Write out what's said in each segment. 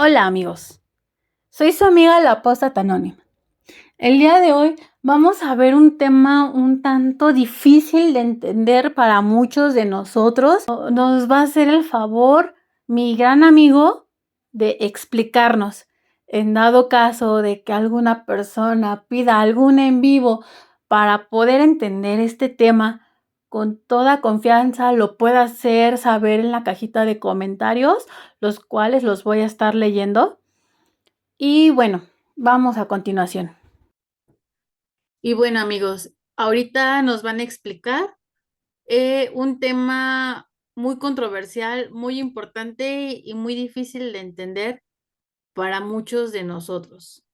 Hola amigos, soy su amiga la Apóstata Anónima. El día de hoy vamos a ver un tema un tanto difícil de entender para muchos de nosotros. Nos va a hacer el favor mi gran amigo de explicarnos. En dado caso de que alguna persona pida algún en vivo para poder entender este tema con toda confianza, lo pueda hacer saber en la cajita de comentarios, los cuales los voy a estar leyendo. Y bueno, vamos a continuación. Y bueno, amigos, ahorita nos van a explicar un tema muy controversial, muy importante y muy difícil de entender para muchos de nosotros,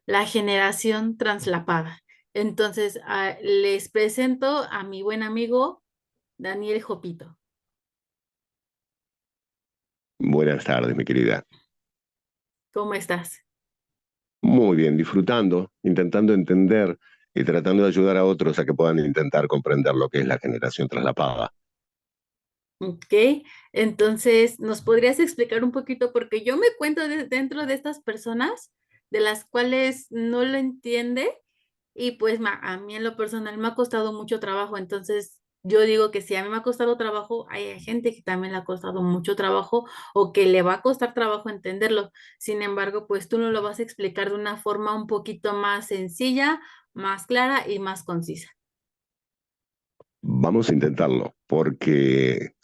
la generación translapada. Entonces, les presento a mi buen amigo Daniel Jopito. Buenas tardes, mi querida. ¿Cómo estás? Muy bien, disfrutando, intentando entender y tratando de ayudar a otros a que puedan intentar comprender lo que es la generación traslapada. Ok, entonces, ¿nos podrías explicar un poquito? Porque yo me cuento dentro de estas personas de las cuales no lo entiende y pues a mí en lo personal me ha costado mucho trabajo. Entonces, yo digo que si a mí me ha costado trabajo, hay gente que también le ha costado mucho trabajo o que le va a costar trabajo entenderlo. Sin embargo, pues tú no lo vas a explicar de una forma un poquito más sencilla, más clara y más concisa. Vamos a intentarlo, porque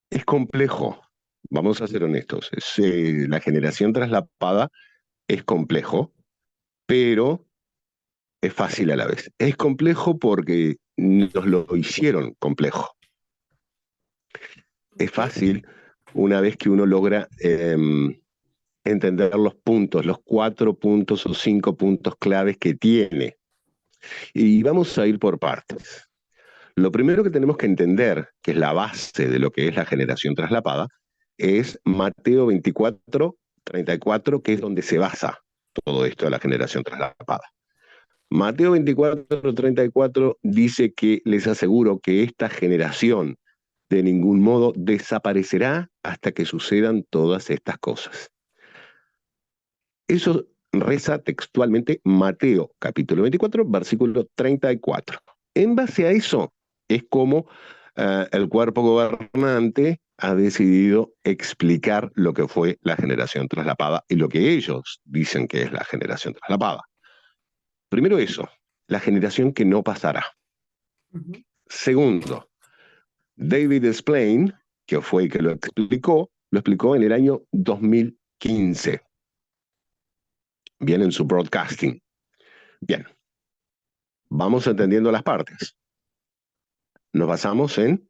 es complejo. Vamos a ser honestos. La generación traslapada es complejo, pero es fácil a la vez. Es complejo porque nos lo hicieron complejo. Es Ok. fácil una vez que uno logra entender los puntos, los 4 puntos o 5 puntos claves que tiene. Y vamos a ir por partes. Lo primero que tenemos que entender, que es la base de lo que es la generación traslapada, es Mateo 24:34, que es donde se basa todo esto de la generación traslapada. Mateo 24:34 dice que les aseguro que esta generación de ningún modo desaparecerá hasta que sucedan todas estas cosas. Eso reza textualmente Mateo capítulo 24, versículo 34. En base a eso es como el cuerpo gobernante ha decidido explicar lo que fue la generación traslapada y lo que ellos dicen que es la generación traslapada. Primero eso, la generación que no pasará. Ujú. Segundo, David Splane, que fue el que lo explicó en el año 2015, bien en su broadcasting. Bien, vamos entendiendo las partes. Nos basamos en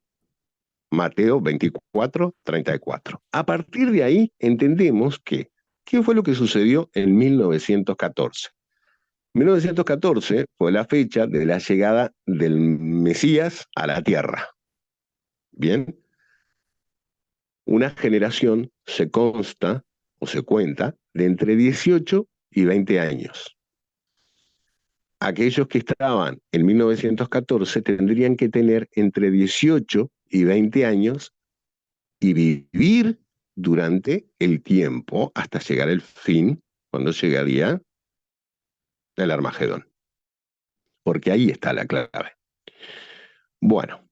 Mateo 24:34. A partir de ahí entendemos que, ¿qué fue lo que sucedió en 1914? 1914 fue la fecha de la llegada del Mesías a la tierra. Bien, una generación se consta o se cuenta de entre 18 y 20 años. Aquellos que estaban en 1914 tendrían que tener entre 18 y 20 años y vivir durante el tiempo hasta llegar el fin, cuando llegaría el Armagedón. Porque ahí está la clave. Bueno,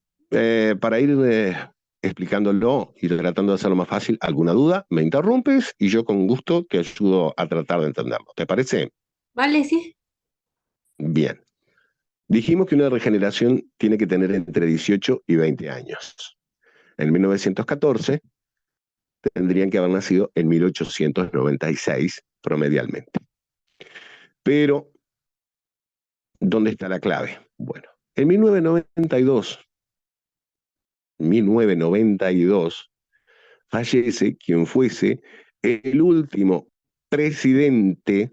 para ir explicándolo y tratando de hacerlo más fácil, ¿alguna duda? Me interrumpes y yo con gusto te ayudo a tratar de entenderlo. ¿Te parece? Vale, sí. Bien. Dijimos que una regeneración tiene que tener entre 18 y 20 años. En 1914 tendrían que haber nacido en 1896 promedialmente. Pero, ¿dónde está la clave? Bueno, en 1992 fallece quien fuese el último presidente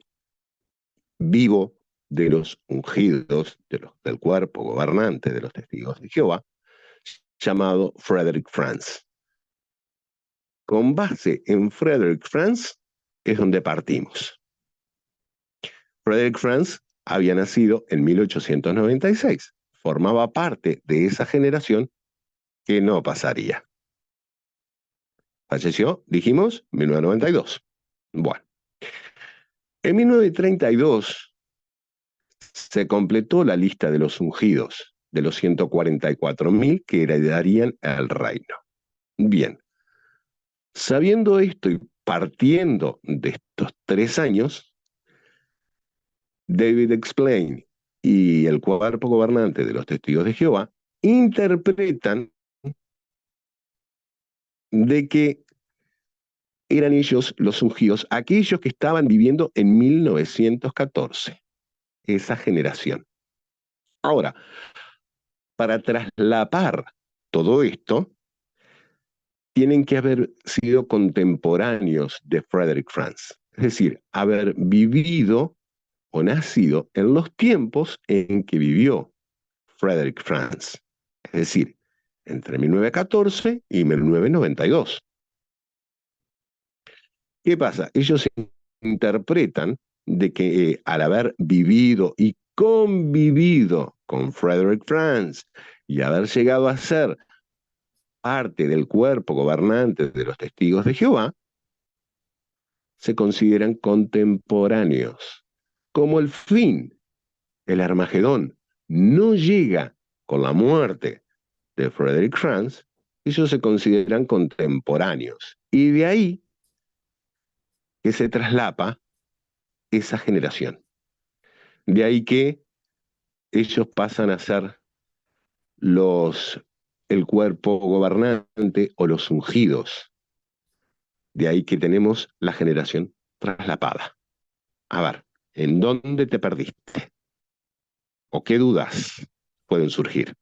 vivo de los ungidos, del cuerpo gobernante de los testigos de Jehová, llamado Frederick Franz. Con base en Frederick Franz es donde partimos. Frederick Franz había nacido en 1896, formaba parte de esa generación que no pasaría. Falleció, dijimos, 1992. Bueno, en 1932 se completó la lista de los ungidos, de los 144.000 que heredarían el reino. Bien, sabiendo esto y partiendo de estos 3 años, David Explain y el cuerpo gobernante de los testigos de Jehová interpretan de que eran ellos los ungidos, aquellos que estaban viviendo en 1914, esa generación. Ahora, para traslapar todo esto, tienen que haber sido contemporáneos de Frederick Franz, es decir, haber vivido o nacido en los tiempos en que vivió Frederick Franz, es decir, entre 1914 y 1992. ¿Qué pasa? Ellos interpretan de que al haber vivido y convivido con Frederick Franz y haber llegado a ser parte del cuerpo gobernante de los testigos de Jehová, se consideran contemporáneos. Como el fin, el Armagedón, no llega con la muerte de Frederick Franz, ellos se consideran contemporáneos. Y de ahí que se traslapa esa generación. De ahí que ellos pasan a ser el cuerpo gobernante o los ungidos. De ahí que tenemos la generación traslapada. A ver, ¿en dónde te perdiste? ¿O qué dudas pueden surgir?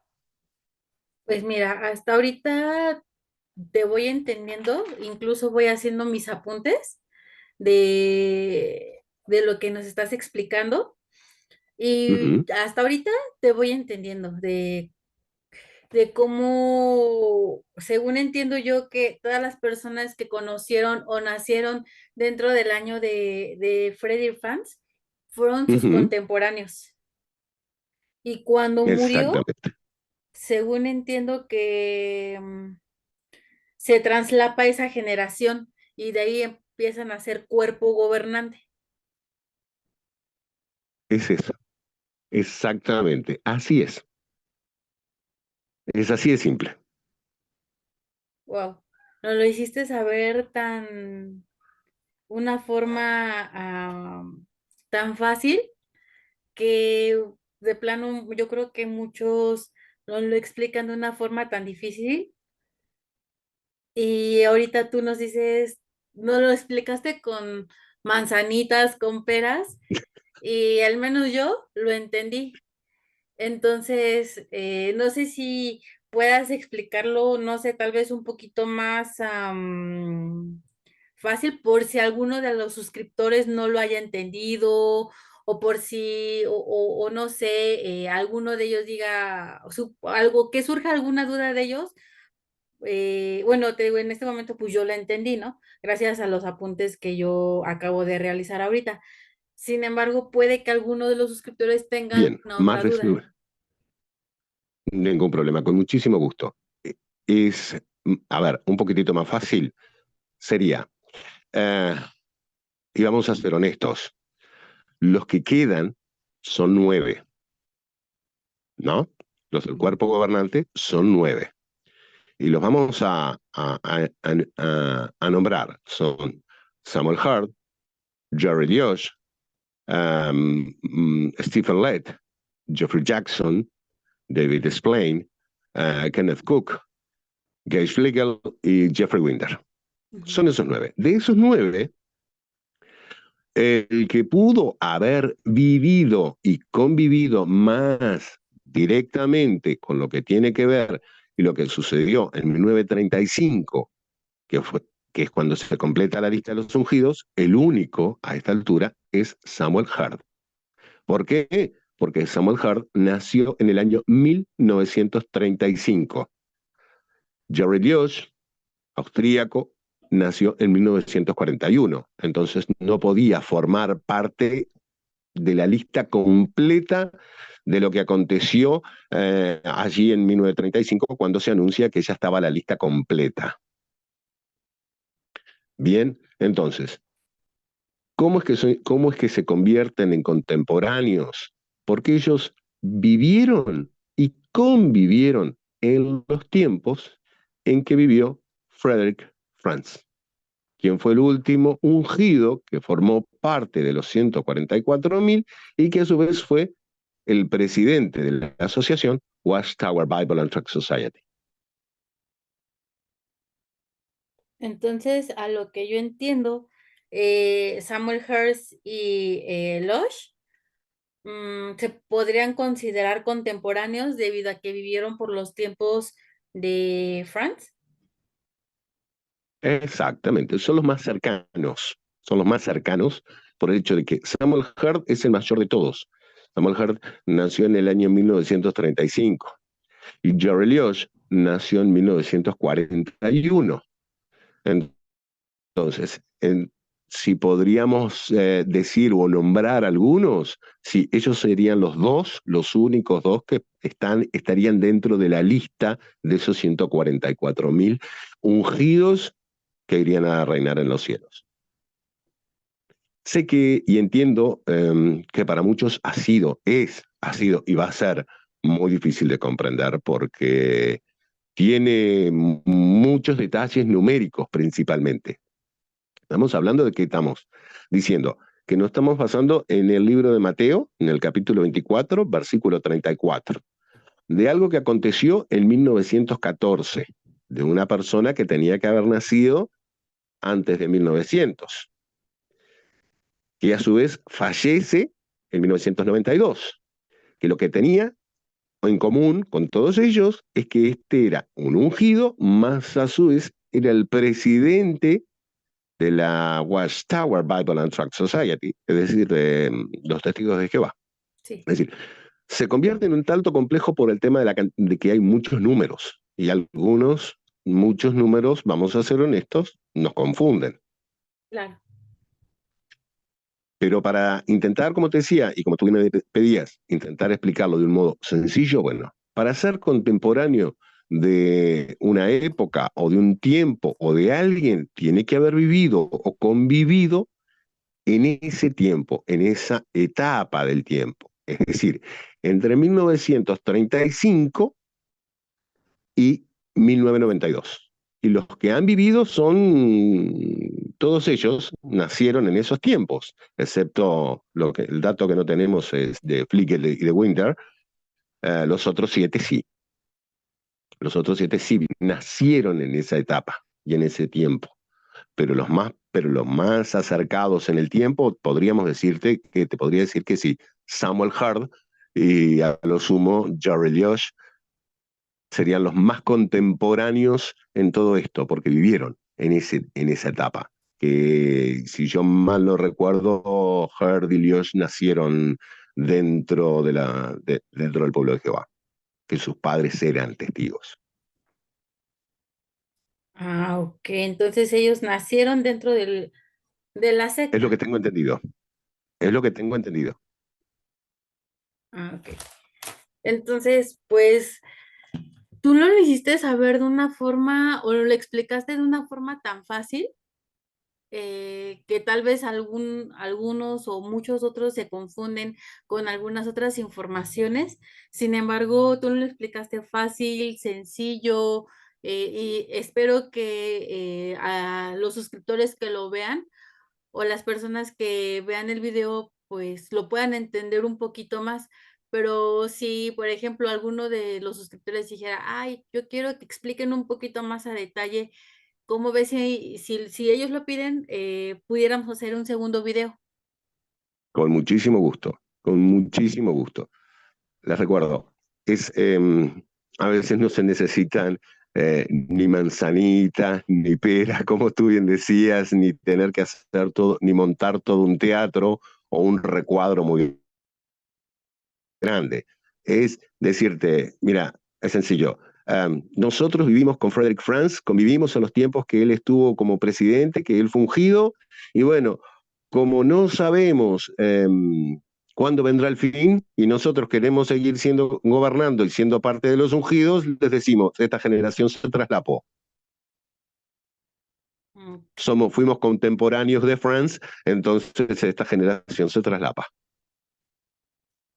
Pues mira, hasta ahorita te voy entendiendo, incluso voy haciendo mis apuntes de lo que nos estás explicando y Ujú, hasta ahorita te voy entendiendo de cómo, según entiendo yo, que todas las personas que conocieron o nacieron dentro del año de Freddy Fans fueron sus ujú, contemporáneos. Y cuando murió, exactamente. según entiendo que se traslapa esa generación y de ahí empiezan a ser cuerpo gobernante. Es eso. Exactamente. Así es. Es así de simple. Wow. Nos lo hiciste saber tan, una forma tan fácil que de plano yo creo que muchos nos lo explican de una forma tan difícil y ahorita tú nos dices, nos lo explicaste con manzanitas, con peras y al menos yo lo entendí. Entonces, no sé si puedas explicarlo, no sé, tal vez un poquito más fácil por si alguno de los suscriptores no lo haya entendido o por si, o no sé, alguno de ellos diga algo, que surja alguna duda de ellos. Bueno, te digo, en este momento pues yo la entendí, ¿no? Gracias a los apuntes que yo acabo de realizar ahorita. Sin embargo, puede que alguno de los suscriptores tengan Bien, una más otra duda. resumen. Ningún problema, con muchísimo gusto. Es, a ver, un poquitito más fácil sería, eh, y vamos a ser honestos, los que quedan son 9, ¿no? Los del Ujú, cuerpo gobernante son 9. Y los vamos a nombrar. Son Samuel Hart, Jerry Liosh, Stephen Lett, Jeffrey Jackson, David Splain, Kenneth Cook, Gage Flegel y Jeffrey Winder. ujú. Son esos 9. De esos 9, el que pudo haber vivido y convivido más directamente con lo que tiene que ver y lo que sucedió en 1935, que, fue, que es cuando se completa la lista de los ungidos, el único a esta altura es Samuel Hart. ¿Por qué? Porque Samuel Hart nació en el año 1935. Jerry Liosh, austríaco, nació en 1941. Entonces no podía formar parte de la lista completa de lo que aconteció allí en 1935 cuando se anuncia que ya estaba la lista completa. Bien, entonces, cómo es que se convierten en contemporáneos? Porque ellos vivieron y convivieron en los tiempos en que vivió Frederick Franz, quien fue el último ungido que formó parte de los 144.000 y que a su vez fue el presidente de la asociación Watchtower Bible and Tract Society. Entonces, a lo que yo entiendo, Samuel Hertz y Losh se podrían considerar contemporáneos debido a que vivieron por los tiempos de Franz. Exactamente, son los más cercanos por el hecho de que Samuel Hertz es el mayor de todos. Samuel Hertz nació en el año 1935 y Jerry Lioch nació en 1941. Entonces, si podríamos decir o nombrar algunos, sí, ellos serían los dos, los únicos dos que estarían dentro de la lista de esos 144.000 ungidos que irían a reinar en los cielos. Sé que y entiendo que para muchos ha sido y va a ser muy difícil de comprender porque tiene muchos detalles numéricos principalmente. Estamos hablando de que estamos diciendo que nos estamos basando en el libro de Mateo, en el capítulo 24, versículo 34, de algo que aconteció en 1914, de una persona que tenía que haber nacido antes de 1900, que a su vez fallece en 1992, que lo que tenía en común con todos ellos es que este era un ungido, más a su vez era el presidente de la Watchtower Bible and Tract Society, es decir, de los testigos de Jehová. Sí. Es decir, se convierte en un tanto complejo por el tema de que hay muchos números, y muchos números, vamos a ser honestos, nos confunden. Claro. Pero para intentar, como te decía, y como tú me pedías, intentar explicarlo de un modo sencillo, bueno, para ser contemporáneo de una época o de un tiempo o de alguien, tiene que haber vivido o convivido en ese tiempo, en esa etapa del tiempo. Es decir, entre 1935 y 1992. Y los que han vivido todos ellos nacieron en esos tiempos, excepto el dato que no tenemos es de Flickr y de Winter, los otros 7 sí. Los otros 7 sí nacieron en esa etapa y en ese tiempo. Pero los más acercados en el tiempo, te podría decir que sí, Samuel Hard y a lo sumo Jerry Lioch serían los más contemporáneos en todo esto, porque vivieron en esa etapa. Que si yo mal no recuerdo, Herd y Lioch nacieron dentro del pueblo de Jehová, que sus padres eran testigos. Ah, ok. Entonces ellos nacieron dentro de la Es lo que secta. tengo entendido. Es lo que tengo entendido. Ah, ok. Entonces, pues, tú no lo hiciste saber de una forma o lo explicaste de una forma tan fácil que tal vez algunos o muchos otros se confunden con algunas otras informaciones. Sin embargo, tú lo explicaste fácil, sencillo, y espero que a los suscriptores que lo vean o las personas que vean el video, pues lo puedan entender un poquito más. Pero si, por ejemplo, alguno de los suscriptores dijera, ay, yo quiero que expliquen un poquito más a detalle, ¿cómo ves si ellos lo piden, pudiéramos hacer un segundo video? Con muchísimo gusto. Con muchísimo gusto. Les recuerdo, a veces no se necesitan ni manzanitas, ni peras, como tú bien decías, ni tener que hacer todo, ni montar todo un teatro o un recuadro muy grande. Es decirte, mira, es sencillo. Nosotros vivimos con Frederick Franz, convivimos en los tiempos que él estuvo como presidente, que él fue ungido, y bueno, como no sabemos cuándo vendrá el fin y nosotros queremos seguir gobernando y siendo parte de los ungidos, les decimos, esta generación se traslapó. Mm. Fuimos contemporáneos de Friends, entonces esta generación se traslapa.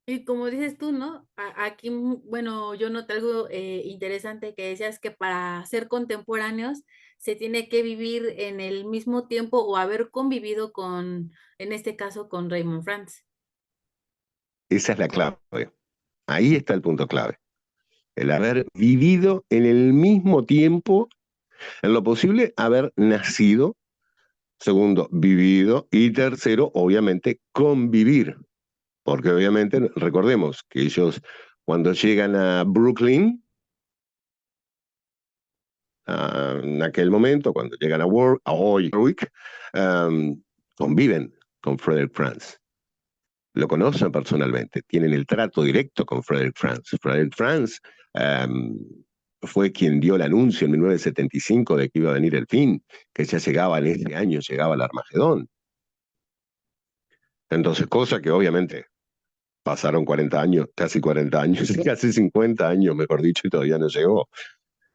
Y como dices tú, ¿no? Aquí, bueno, yo noté algo interesante que decías que para ser contemporáneos se tiene que vivir en el mismo tiempo o haber convivido con, en este caso, con Raymond France. Esa es la clave. Ahí está el punto clave. El haber vivido en el mismo tiempo, en lo posible, haber nacido. Segundo, vivido. Y tercero, obviamente, convivir. Porque obviamente, recordemos que ellos cuando llegan a Brooklyn, en aquel momento, cuando llegan a Warwick, um, conviven con Frederick Franz. Lo conocen personalmente, tienen el trato directo con Frederick Franz. Frederick Franz fue quien dio el anuncio en 1975 de que iba a venir el fin, que ya llegaba en ese año, llegaba el Armagedón. Entonces, cosa que obviamente pasaron 40 años, casi 40 años, casi 50 años, mejor dicho, y todavía no llegó.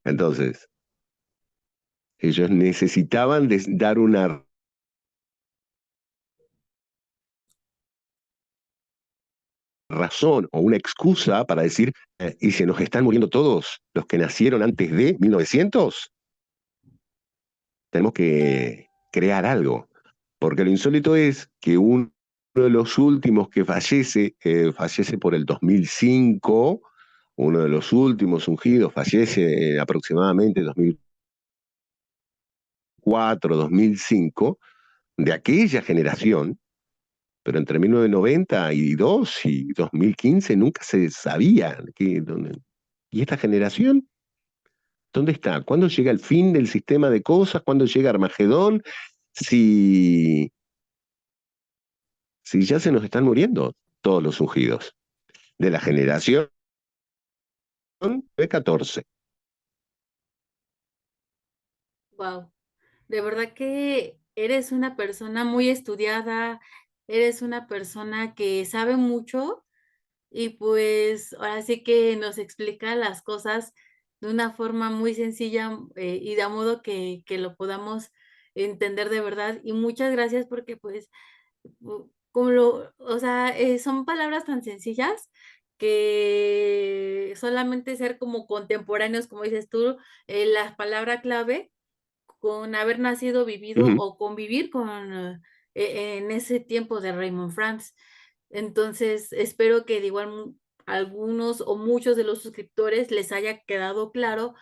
Entonces, ellos necesitaban dar una razón o una excusa para decir, ¿y se nos están muriendo todos los que nacieron antes de 1900? Tenemos que crear algo, porque lo insólito es que uno de los últimos que fallece, fallece por el 2005, uno de los últimos ungidos fallece aproximadamente 2004, 2005, de aquella generación, pero entre 1992 y 2015 nunca se sabía ¿y esta generación? ¿Dónde está? ¿Cuándo llega el fin del sistema de cosas? ¿Cuándo llega Armagedón? Si, si ya se nos están muriendo todos los ungidos de la generación de 14. Wow. De verdad que eres una persona muy estudiada, eres una persona que sabe mucho y pues ahora sí que nos explica las cosas de una forma muy sencilla y de modo que lo podamos entender de verdad. Y muchas gracias porque pues como lo, o sea, son palabras tan sencillas que solamente ser como contemporáneos, como dices tú, la palabra clave con haber nacido, Uh vivido -huh. o convivir con en ese tiempo de Raymond France. Entonces, espero que de igual algunos o muchos de los suscriptores les haya quedado claro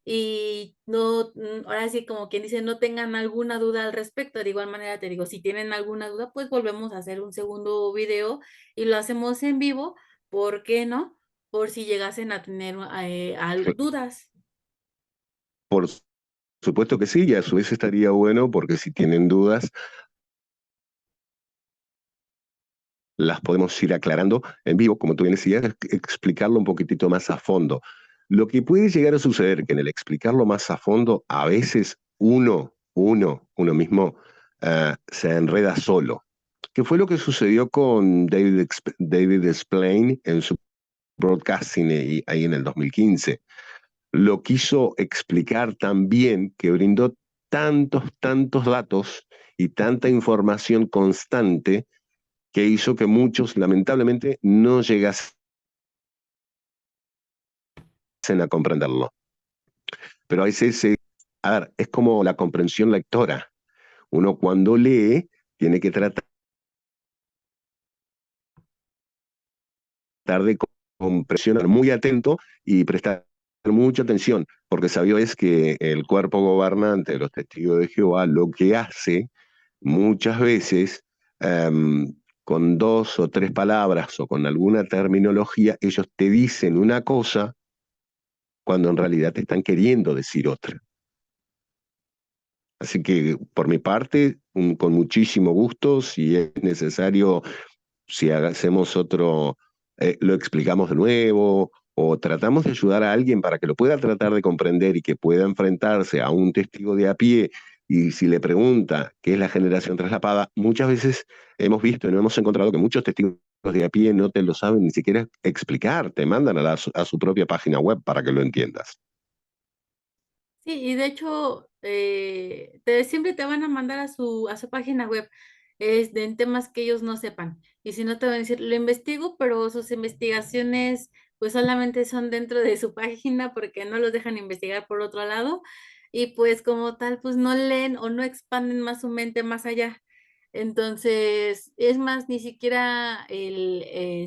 y no, ahora sí, como quien dice, no tengan alguna duda al respecto. De igual manera, te digo, si tienen alguna duda, pues volvemos a hacer un segundo video y lo hacemos en vivo, ¿por qué no? Por si llegasen a tener dudas. Por supuesto que sí, y a su vez estaría bueno porque si tienen dudas, las podemos ir aclarando en vivo, como tú bien decías, explicarlo un poquitito más a fondo. Lo que puede llegar a suceder que en el explicarlo más a fondo, a veces uno mismo se enreda solo. ¿Qué fue lo que sucedió con David Splane en su broadcasting ahí en el 2015? Lo quiso explicar tan bien que brindó tantos datos y tanta información constante que hizo que muchos lamentablemente no llegasen a comprenderlo. Pero a veces, a ver, es como la comprensión lectora. Uno cuando lee tiene que tratar de compresionar muy atento y prestar mucha atención, porque sabido es que el cuerpo gobernante de los testigos de Jehová lo que hace muchas veces, con dos o tres palabras o con alguna terminología, ellos te dicen una cosa cuando en realidad te están queriendo decir otra. Así que por mi parte, con muchísimo gusto, si es necesario, si hacemos otro, lo explicamos de nuevo o tratamos de ayudar a alguien para que lo pueda tratar de comprender y que pueda enfrentarse a un testigo de a pie y si le pregunta qué es la generación traslapada, muchas veces hemos visto y no hemos encontrado que muchos testigos de a pie no te lo saben ni siquiera explicar, te mandan a su propia página web para que lo entiendas. Sí, y de hecho, siempre te van a mandar a su página web, en temas que ellos no sepan. Y si no te van a decir, lo investigo, pero sus investigaciones pues solamente son dentro de su página porque no los dejan investigar por otro lado. Y pues como tal, pues no leen o no expanden más su mente más allá. Entonces, es más, ni siquiera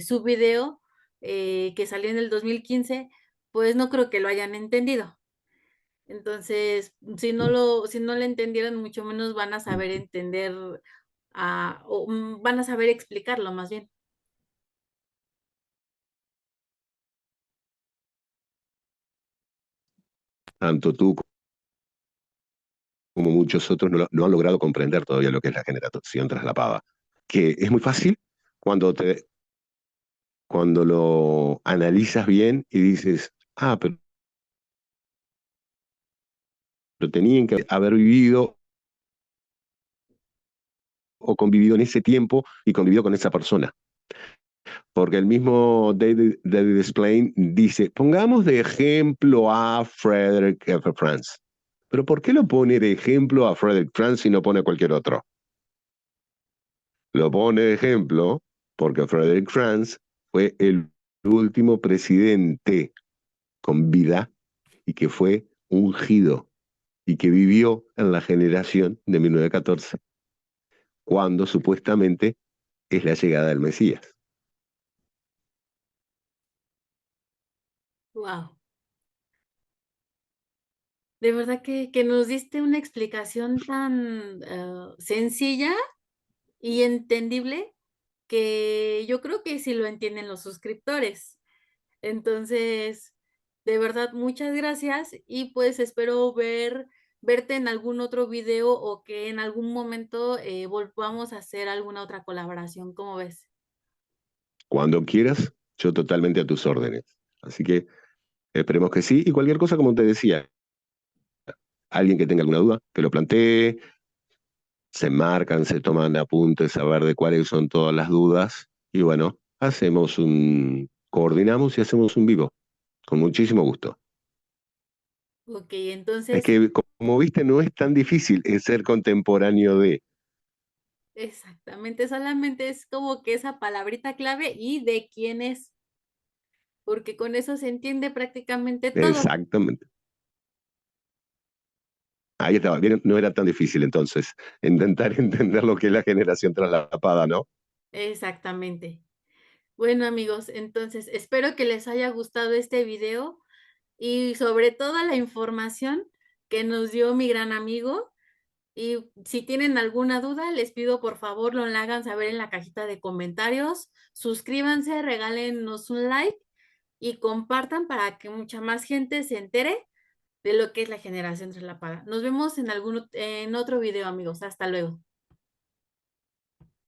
su video que salió en el 2015 pues no creo que lo hayan entendido. Entonces, si no lo entendieron, mucho menos van a saber entender, van a saber explicarlo más bien. Tanto tú como muchos otros no han logrado comprender todavía lo que es la generación traslapada. Que es muy fácil cuando, cuando lo analizas bien y dices, ah, pero tenían que haber vivido o convivido en ese tiempo y convivido con esa persona. Porque el mismo David Splain dice, pongamos de ejemplo a Frederick F. Franz. Pero ¿por qué lo pone de ejemplo a Frederick Franz y no pone a cualquier otro? Lo pone de ejemplo porque Frederick Franz fue el último presidente con vida y que fue ungido y que vivió en la generación de 1914, cuando supuestamente es la llegada del Mesías. Wow. De verdad que nos diste una explicación tan sencilla y entendible que yo creo que sí lo entienden los suscriptores. Entonces, de verdad, muchas gracias y pues espero verte en algún otro video o que en algún momento volvamos a hacer alguna otra colaboración. ¿Cómo ves? Cuando quieras, yo totalmente a tus órdenes. Así que esperemos que sí. Y cualquier cosa, como te decía, alguien que tenga alguna duda, que lo plantee, se marcan, se toman apuntes a ver de cuáles son todas las dudas. Y bueno, coordinamos y hacemos un vivo, con muchísimo gusto. Ok, Es entonces, que, como viste, no es tan difícil ser contemporáneo de. exactamente, solamente es como que esa palabrita clave y de quién es, porque con eso se entiende prácticamente todo. Exactamente. Ahí estaba, bien, no era tan difícil entonces intentar entender lo que es la generación traslapada, ¿no? Exactamente. Bueno, amigos, entonces espero que les haya gustado este video y sobre todo la información que nos dio mi gran amigo. Y si tienen alguna duda, les pido por favor lo hagan saber en la cajita de comentarios. Suscríbanse, regálenos un like y compartan para que mucha más gente se entere de lo que es la generación tras la paga. Nos vemos en otro video, amigos. Hasta luego.